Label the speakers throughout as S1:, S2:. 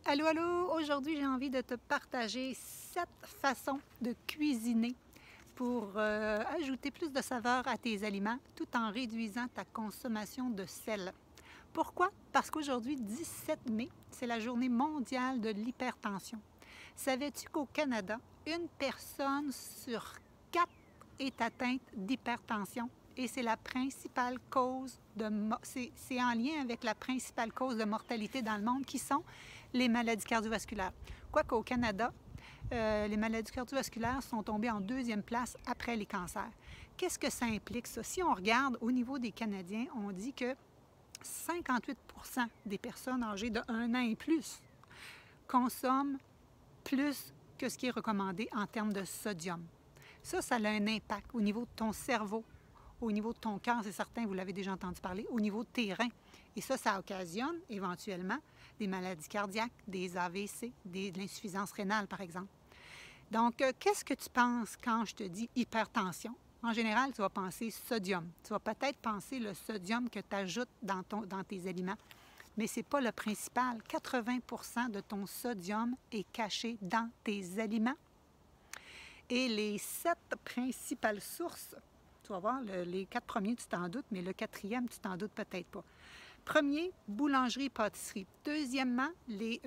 S1: Allô, allô! Aujourd'hui, j'ai envie de te partager 7 façons de cuisiner pour ajouter plus de saveur à tes aliments tout en réduisant ta consommation de sel. Pourquoi? Parce qu'aujourd'hui, 17 mai, c'est la journée mondiale de l'hypertension. Savais-tu qu'au Canada, une personne sur 4 est atteinte d'hypertension? Et c'est la principale cause c'est en lien avec la principale cause de mortalité dans le monde, qui sont les maladies cardiovasculaires. Quoique au Canada, les maladies cardiovasculaires sont tombées en 2e place après les cancers. Qu'est-ce que ça implique, ça? Si on regarde au niveau des Canadiens, on dit que 58 des personnes âgées de 1 an et plus consomment plus que ce qui est recommandé en termes de sodium. Ça a un impact au niveau de ton cerveau, au niveau de ton cœur, c'est certain, vous l'avez déjà entendu parler, au niveau de tes reins. Et ça occasionne éventuellement des maladies cardiaques, des AVC, de l'insuffisance rénale, par exemple. Donc, qu'est-ce que tu penses quand je te dis hypertension? En général, tu vas penser sodium. Tu vas peut-être penser le sodium que tu ajoutes dans tes aliments, mais ce n'est pas le principal. 80 de ton sodium est caché dans tes aliments. Et les 7 principales sources, tu vas voir, les 4 premiers, tu t'en doutes, mais le 4e, tu t'en doutes peut-être pas. Premier, boulangerie, pâtisserie. Deuxièmement, les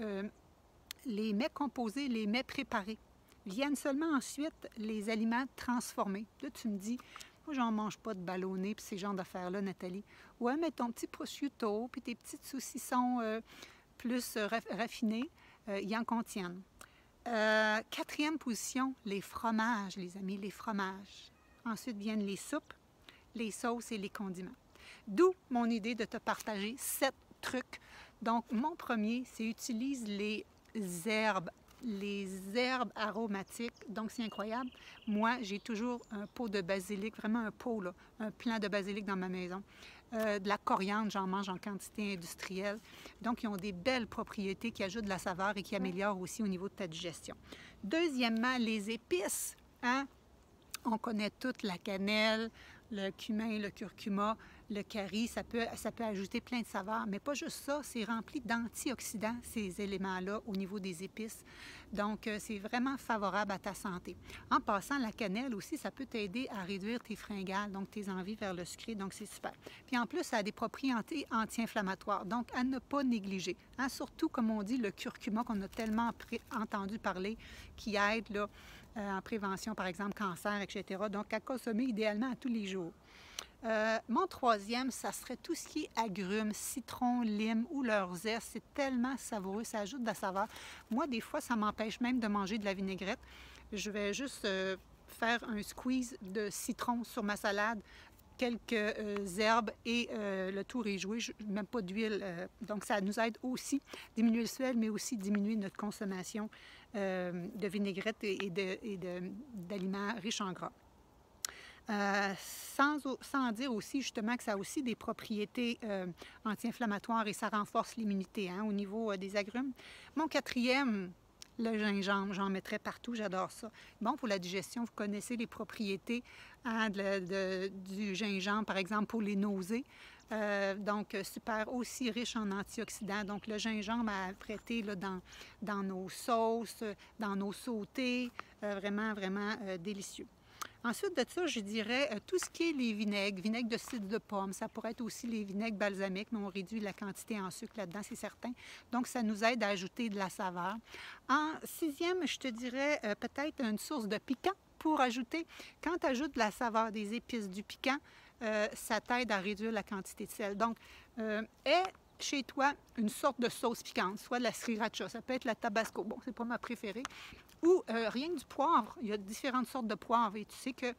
S1: mets composés, les mets préparés. Viennent seulement ensuite les aliments transformés. Là, tu me dis, moi, j'en mange pas de ballonné puis ces genres d'affaires-là, Nathalie. Ouais, mais ton petit prosciutto puis tes petites saucissons plus raffinés, ils en contiennent. 4e position, les fromages, les amis, les fromages. Ensuite viennent les soupes, les sauces et les condiments. D'où mon idée de te partager 7 trucs. Donc, mon premier, c'est utilise les herbes aromatiques. Donc, c'est incroyable. Moi, j'ai toujours un pot de basilic, vraiment un pot, là, un plant de basilic dans ma maison. De la coriandre, j'en mange en quantité industrielle. Donc, ils ont des belles propriétés qui ajoutent de la saveur et qui améliorent aussi au niveau de ta digestion. Deuxièmement, les épices. Hein? On connaît toute la cannelle, le cumin, le curcuma, le curry, ça peut ajouter plein de saveurs, mais pas juste ça, c'est rempli d'antioxydants, ces éléments-là, au niveau des épices. Donc, c'est vraiment favorable à ta santé. En passant, la cannelle aussi, ça peut t'aider à réduire tes fringales, donc tes envies vers le sucré, donc c'est super. Puis en plus, ça a des propriétés anti-inflammatoires, donc à ne pas négliger. Hein? Surtout, comme on dit, le curcuma qu'on a tellement entendu parler, qui aide là, en prévention, par exemple, cancer, etc. Donc, à consommer idéalement à tous les jours. Mon 3e, ça serait tout ce qui est agrumes, citron, lime ou leurs zestes. C'est tellement savoureux, ça ajoute de la saveur. Moi, des fois, ça m'empêche même de manger de la vinaigrette. Je vais juste faire un squeeze de citron sur ma salade, quelques herbes et le tour est joué, même pas d'huile. Donc, ça nous aide aussi à diminuer le sel, mais aussi diminuer notre consommation de vinaigrette et d'aliments riches en gras. Sans dire aussi justement que ça a aussi des propriétés anti-inflammatoires et ça renforce l'immunité au niveau des agrumes. Mon 4e, le gingembre, j'en mettrais partout, j'adore ça. Bon, pour la digestion, vous connaissez les propriétés du gingembre, par exemple, pour les nausées. Donc, super, aussi riche en antioxydants. Donc, le gingembre à prêter là, dans nos sauces, dans nos sautés, vraiment, vraiment délicieux. Ensuite de ça, je dirais tout ce qui est les vinaigres de cidre de pomme. Ça pourrait être aussi les vinaigres balsamiques, mais on réduit la quantité en sucre là-dedans, c'est certain. Donc, ça nous aide à ajouter de la saveur. En 6e, je te dirais peut-être une source de piquant pour ajouter. Quand tu ajoutes de la saveur, des épices, du piquant, ça t'aide à réduire la quantité de sel. Donc, aie chez toi une sorte de sauce piquante, soit de la sriracha, ça peut être la tabasco. Bon, c'est pas ma préférée. Ou rien que du poivre. Il y a différentes sortes de poivre et tu sais que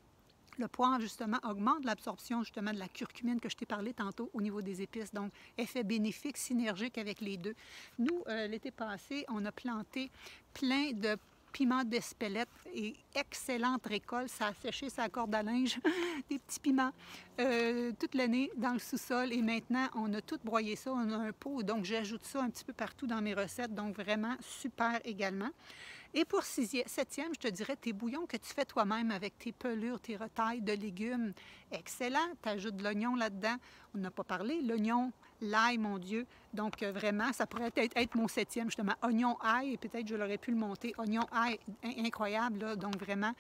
S1: le poivre, justement, augmente l'absorption, justement, de la curcumine que je t'ai parlé tantôt au niveau des épices. Donc, effet bénéfique, synergique avec les deux. Nous, l'été passé, on a planté plein de piments d'Espelette et excellente récolte. Ça a séché sa corde à linge, des petits piments, toute l'année dans le sous-sol. Et maintenant, on a tout broyé ça, on a un pot. Donc, j'ajoute ça un petit peu partout dans mes recettes. Donc, vraiment super également. Et pour 7e, je te dirais tes bouillons que tu fais toi-même avec tes pelures, tes retailles de légumes. Excellent. Tu ajoutes de l'oignon là-dedans. On n'a pas parlé. L'oignon, L'ail, mon Dieu, donc vraiment, ça pourrait être mon 7e, justement. Oignon, ail, et peut-être je l'aurais pu le monter. Oignon, ail, incroyable, là, donc vraiment,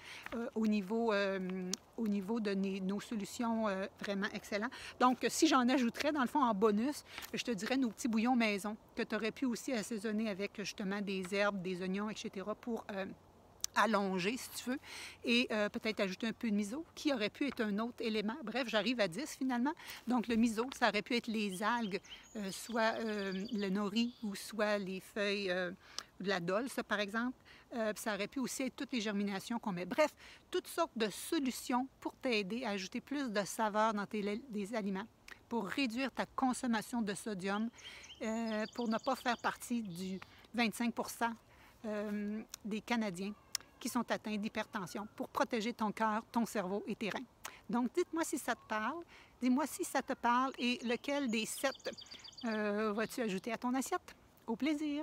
S1: au niveau de nos solutions, vraiment excellent. Donc, si j'en ajouterais, dans le fond, en bonus, je te dirais nos petits bouillons maison, que tu aurais pu aussi assaisonner avec, justement, des herbes, des oignons, etc., pour allonger, si tu veux, et peut-être ajouter un peu de miso, qui aurait pu être un autre élément. Bref, j'arrive à 10 finalement. Donc, le miso, ça aurait pu être les algues, soit le nori ou soit les feuilles de la dole, ça, par exemple. Ça aurait pu aussi être toutes les germinations qu'on met. Bref, toutes sortes de solutions pour t'aider à ajouter plus de saveur dans des aliments, pour réduire ta consommation de sodium, pour ne pas faire partie du 25 des Canadiens qui sont atteints d'hypertension, pour protéger ton cœur, ton cerveau et tes reins. Donc, dites-moi si ça te parle. Dis-moi si ça te parle et lequel des 7 vas-tu ajouter à ton assiette. Au plaisir!